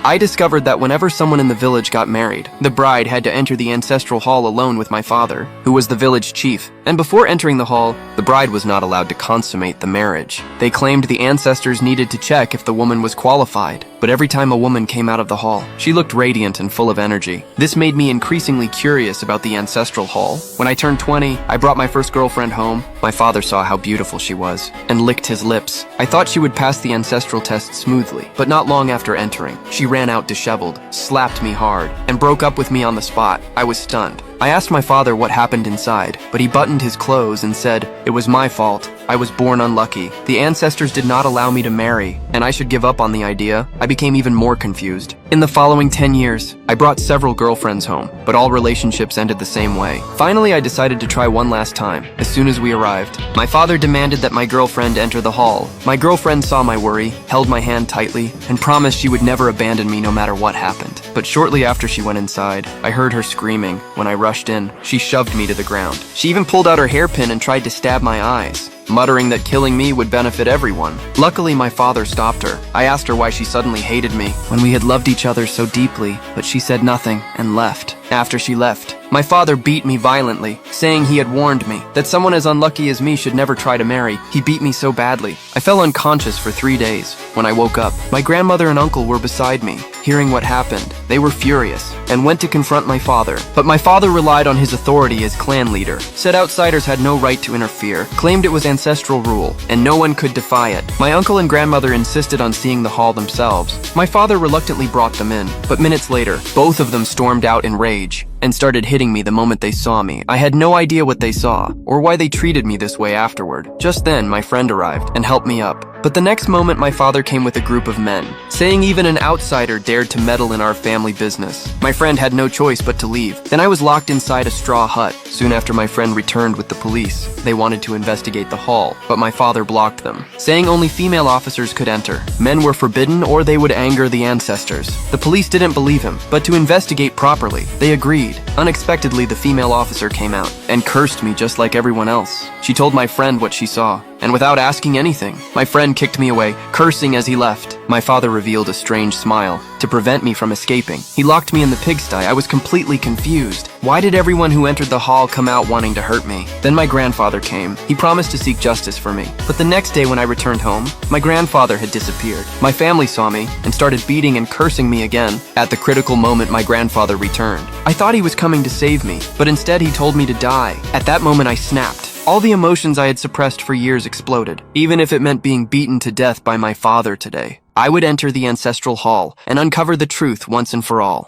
I discovered that whenever someone in the village got married, the bride had to enter the ancestral hall alone with my father, who was the village chief. And before entering the hall, the bride was not allowed to consummate the marriage. They claimed the ancestors needed to check if the woman was qualified. But every time a woman came out of the hall, she looked radiant and full of energy. This made me increasingly curious about the ancestral hall. When I turned 20, I brought my first girlfriend home. My father saw how beautiful she was and licked his lips. I thought she would pass the ancestral test smoothly, but not long after entering, she ran out disheveled, slapped me hard, and broke up with me on the spot. I was stunned. I asked my father what happened inside, but he buttoned his clothes and said, "It was my fault. I was born unlucky. The ancestors did not allow me to marry, and I should give up on the idea." I became even more confused. In the following 10 years, I brought several girlfriends home, but all relationships ended the same way. Finally, I decided to try one last time, as soon as we arrived. My father demanded that my girlfriend enter the hall. My girlfriend saw my worry, held my hand tightly, and promised she would never abandon me no matter what happened. But shortly after she went inside, I heard her screaming. When I rushed in, she shoved me to the ground. She even pulled out her hairpin and tried to stab my eyes, muttering that killing me would benefit everyone. Luckily, my father stopped her. I asked her why she suddenly hated me when we had loved each other so deeply, but she said nothing and left. After she left, my father beat me violently, saying he had warned me that someone as unlucky as me should never try to marry. He beat me so badly. I fell unconscious for 3 days. When I woke up, my grandmother and uncle were beside me. Hearing what happened, they were furious and went to confront my father. But my father relied on his authority as clan leader, said outsiders had no right to interfere, claimed it was ancestral rule, and no one could defy it. My uncle and grandmother insisted on seeing the hall themselves. My father reluctantly brought them in, but minutes later, both of them stormed out in rage and started hitting me the moment they saw me. I had no idea what they saw, or why they treated me this way afterward. Just then, my friend arrived and helped me up. But the next moment, my father came with a group of men, saying even an outsider dared to meddle in our family business. My friend had no choice but to leave. Then I was locked inside a straw hut. Soon after, my friend returned with the police. They wanted to investigate the hall, but my father blocked them, saying only female officers could enter. Men were forbidden or they would anger the ancestors. The police didn't believe him, but to investigate properly, they agreed. Unexpectedly, the female officer came out and cursed me just like everyone else. She told my friend what she saw, and without asking anything, my friend kicked me away, cursing as he left. My father revealed a strange smile to prevent me from escaping. He locked me in the pigsty. I was completely confused. Why did everyone who entered the hall come out wanting to hurt me? Then my grandfather came. He promised to seek justice for me. But the next day when I returned home, my grandfather had disappeared. My family saw me and started beating and cursing me again. At the critical moment, my grandfather returned. I thought he was coming to save me, but instead he told me to die. At that moment, I snapped. All the emotions I had suppressed for years exploded, even if it meant being beaten to death by my father today. I would enter the ancestral hall and uncover the truth once and for all.